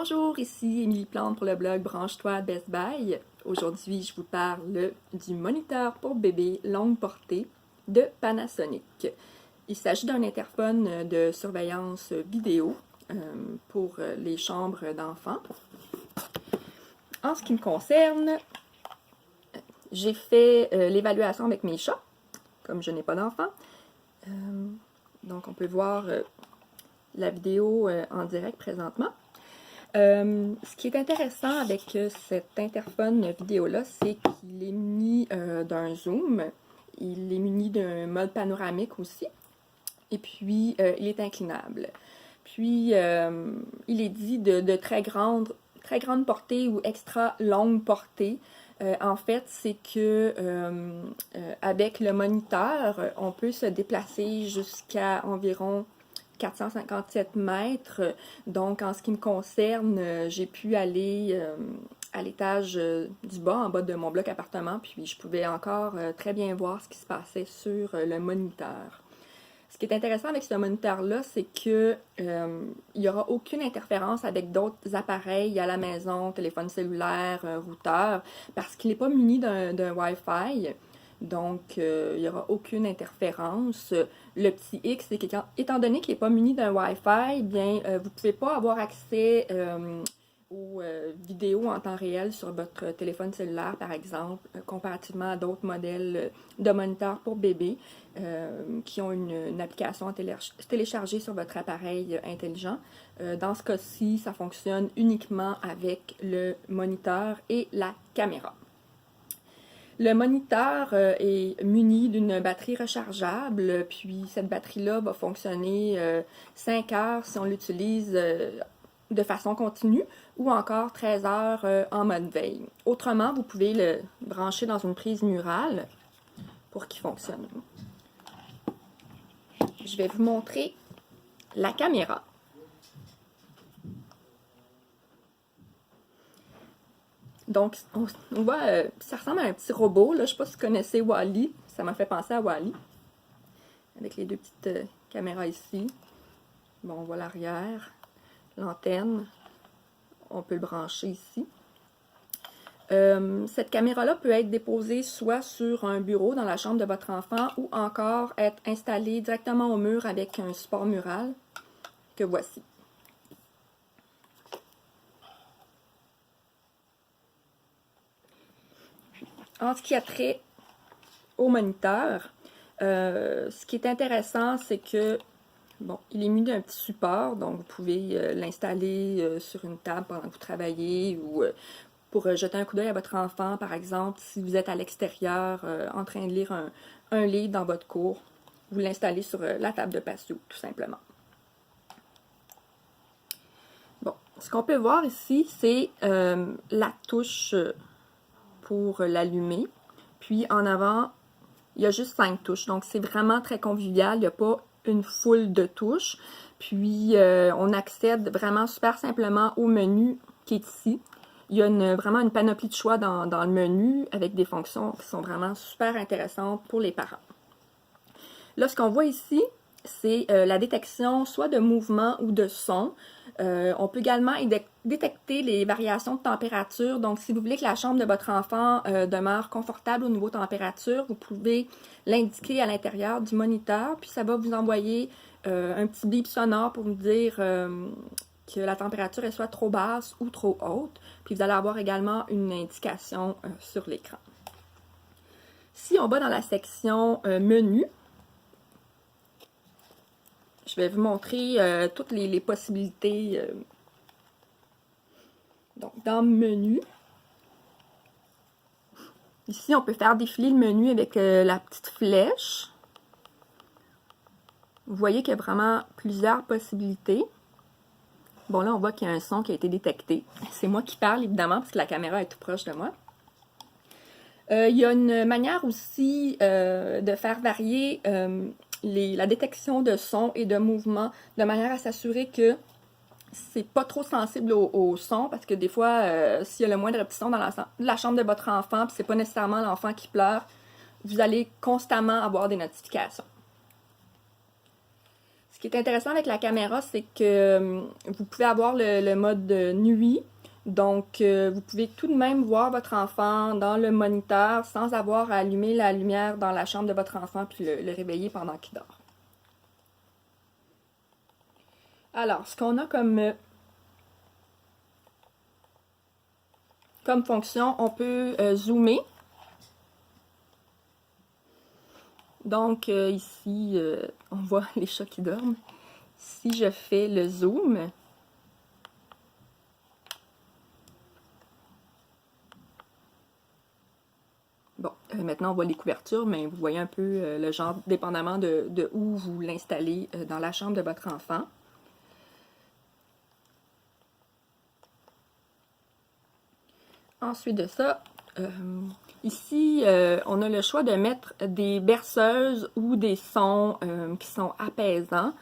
Bonjour, ici Émilie Plante pour le blog Branche-toi Best Buy. Aujourd'hui, je vous parle du moniteur pour bébé longue portée de Panasonic. Il s'agit d'un interphone de surveillance vidéo pour les chambres d'enfants. En ce qui me concerne, j'ai fait l'évaluation avec mes chats, comme je n'ai pas d'enfants. Donc, on peut voir la vidéo en direct présentement. Ce qui est intéressant avec cet interphone vidéo-là, c'est qu'il est muni d'un zoom. Il est muni d'un mode panoramique aussi. Et puis, il est inclinable. Puis, il est dit de très grande portée ou extra longue portée. En fait, c'est que avec le moniteur, on peut se déplacer jusqu'à environ 457 mètres. Donc, en ce qui me concerne, j'ai pu aller à l'étage du bas, en bas de mon bloc appartement, puis je pouvais encore très bien voir ce qui se passait sur le moniteur. Ce qui est intéressant avec ce moniteur-là, c'est que il n'y aura aucune interférence avec d'autres appareils à la maison, téléphone cellulaire, routeur, parce qu'il n'est pas muni d'un Wi-Fi. Donc, il n'y aura aucune interférence. Le petit X, c'est qu'étant donné qu'il n'est pas muni d'un Wi-Fi, bien, vous ne pouvez pas avoir accès aux vidéos en temps réel sur votre téléphone cellulaire, par exemple, comparativement à d'autres modèles de moniteurs pour bébé qui ont une application à télécharger sur votre appareil intelligent. Dans ce cas-ci, ça fonctionne uniquement avec le moniteur et la caméra. Le moniteur est muni d'une batterie rechargeable, puis cette batterie-là va fonctionner 5 heures si on l'utilise de façon continue ou encore 13 heures en mode veille. Autrement, vous pouvez le brancher dans une prise murale pour qu'il fonctionne. Je vais vous montrer la caméra. Donc, on voit, ça ressemble à un petit robot. Là. Je ne sais pas si vous connaissez WALL-E. Ça m'a fait penser à WALL-E. Avec les deux petites caméras ici. Bon, on voit l'arrière, l'antenne. On peut le brancher ici. Cette caméra-là peut être déposée soit sur un bureau dans la chambre de votre enfant ou encore être installée directement au mur avec un support mural que voici. En ce qui a trait au moniteur, ce qui est intéressant, c'est que bon, il est muni d'un petit support, donc vous pouvez l'installer sur une table pendant que vous travaillez ou pour jeter un coup d'œil à votre enfant, par exemple, si vous êtes à l'extérieur en train de lire un livre dans votre cour, vous l'installez sur la table de patio, tout simplement. Bon, ce qu'on peut voir ici, c'est la touche pour l'allumer. Puis en avant, il y a juste 5 touches. Donc c'est vraiment très convivial. Il n'y a pas une foule de touches. Puis on accède vraiment super simplement au menu qui est ici. Il y a vraiment une panoplie de choix dans le menu avec des fonctions qui sont vraiment super intéressantes pour les parents. Là, ce qu'on voit ici, c'est la détection soit de mouvement ou de son. On peut également détecter les variations de température. Donc, si vous voulez que la chambre de votre enfant demeure confortable au niveau température, vous pouvez l'indiquer à l'intérieur du moniteur. Puis, ça va vous envoyer un petit bip sonore pour vous dire que la température est soit trop basse ou trop haute. Puis, vous allez avoir également une indication sur l'écran. Si on va dans la section menu, je vais vous montrer toutes les possibilités. Donc, dans Menu, ici, on peut faire défiler le menu avec la petite flèche. Vous voyez qu'il y a vraiment plusieurs possibilités. Bon, là, on voit qu'il y a un son qui a été détecté. C'est moi qui parle, évidemment, parce que la caméra est tout proche de moi. Il y a une manière aussi de faire varier la détection de son et de mouvement de manière à s'assurer que c'est pas trop sensible au son, parce que des fois, s'il y a le moindre petit son dans la chambre de votre enfant, puis c'est pas nécessairement l'enfant qui pleure, vous allez constamment avoir des notifications. Ce qui est intéressant avec la caméra, c'est que vous pouvez avoir le mode nuit. Donc, vous pouvez tout de même voir votre enfant dans le moniteur sans avoir à allumer la lumière dans la chambre de votre enfant puis le réveiller pendant qu'il dort. Alors, ce qu'on a comme fonction, on peut zoomer. Donc, ici, on voit les chats qui dorment. Si je fais le zoom, bon, maintenant on voit les couvertures, mais vous voyez un peu le genre, dépendamment de où vous l'installez dans la chambre de votre enfant. Ensuite de ça, ici, on a le choix de mettre des berceuses ou des sons qui sont apaisants,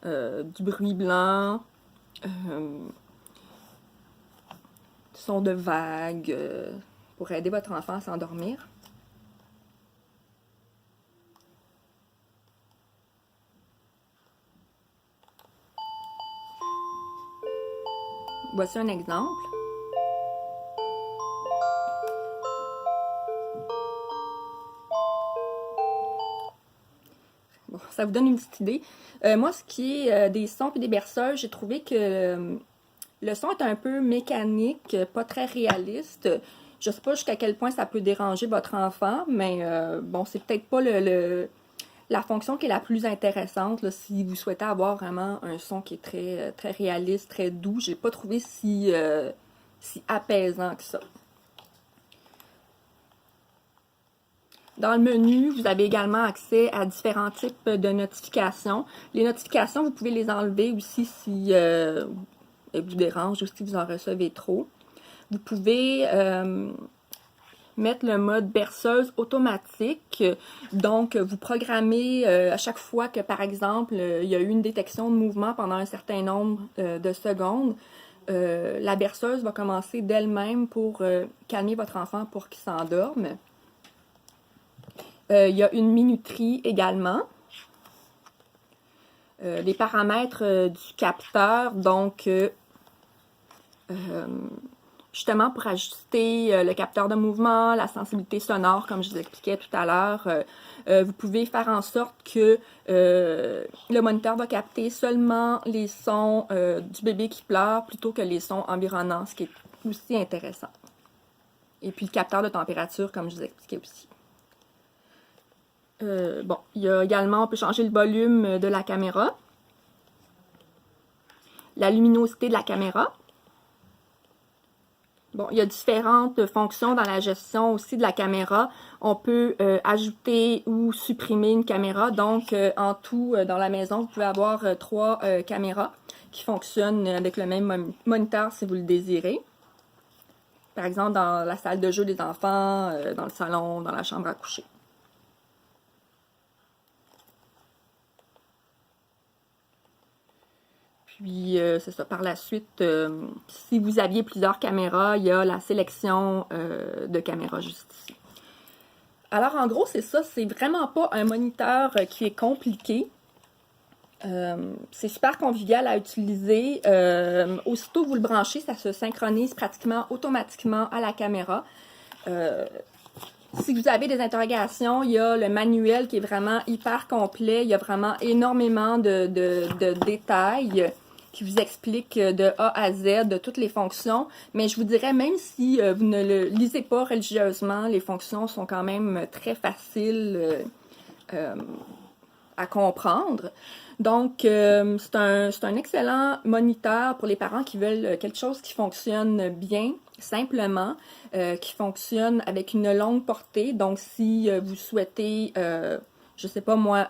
du bruit blanc, sons de vagues, pour aider votre enfant à s'endormir. Voici un exemple. Bon, ça vous donne une petite idée. Moi, ce qui est des sons et des berceuses, j'ai trouvé que le son est un peu mécanique, pas très réaliste. Je sais pas jusqu'à quel point ça peut déranger votre enfant, mais bon, c'est peut-être pas la fonction qui est la plus intéressante là, si vous souhaitez avoir vraiment un son qui est très réaliste, très doux. J'ai pas trouvé si apaisant que ça. Dans le menu, vous avez également accès à différents types de notifications. Les notifications, vous pouvez les enlever aussi si elles vous dérangent ou si vous en recevez trop. Vous pouvez mettre le mode berceuse automatique. Donc, vous programmez à chaque fois que, par exemple, il y a eu une détection de mouvement pendant un certain nombre de secondes, la berceuse va commencer d'elle-même pour calmer votre enfant pour qu'il s'endorme. Il y a une minuterie également. Les paramètres du capteur, donc justement pour ajuster le capteur de mouvement, la sensibilité sonore, comme je vous expliquais tout à l'heure, vous pouvez faire en sorte que le moniteur va capter seulement les sons du bébé qui pleure plutôt que les sons environnants, ce qui est aussi intéressant. Et puis le capteur de température, comme je vous expliquais aussi. Bon, il y a également, on peut changer le volume de la caméra, la luminosité de la caméra. Bon, il y a différentes fonctions dans la gestion aussi de la caméra. On peut ajouter ou supprimer une caméra. Donc, en tout, dans la maison, vous pouvez avoir 3 caméras qui fonctionnent avec le même moniteur si vous le désirez. Par exemple, dans la salle de jeu des enfants, dans le salon, dans la chambre à coucher. Puis, c'est ça, par la suite, si vous aviez plusieurs caméras, il y a la sélection de caméras juste ici. Alors, en gros, c'est ça. C'est vraiment pas un moniteur qui est compliqué. C'est super convivial à utiliser. Aussitôt que vous le branchez, ça se synchronise pratiquement automatiquement à la caméra. Si vous avez des interrogations, il y a le manuel qui est vraiment hyper complet. Il y a vraiment énormément de détails qui vous explique de A à Z de toutes les fonctions. Mais je vous dirais, même si vous ne le lisez pas religieusement, les fonctions sont quand même très faciles à comprendre. Donc, c'est un excellent moniteur pour les parents qui veulent quelque chose qui fonctionne bien, simplement, qui fonctionne avec une longue portée. Donc, si vous souhaitez, je sais pas moi,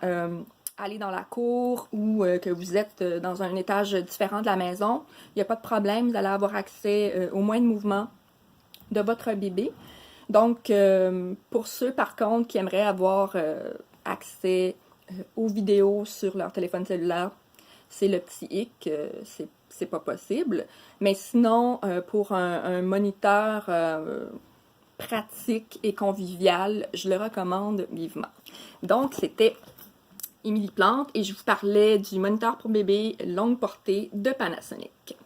aller dans la cour ou que vous êtes dans un étage différent de la maison, il n'y a pas de problème, vous allez avoir accès au moins de mouvement de votre bébé. Donc, pour ceux par contre qui aimeraient avoir accès aux vidéos sur leur téléphone cellulaire, c'est le petit hic, c'est pas possible. Mais sinon, pour un moniteur pratique et convivial, je le recommande vivement. Donc, c'était Émilie Plante et je vous parlais du moniteur pour bébé longue portée de Panasonic.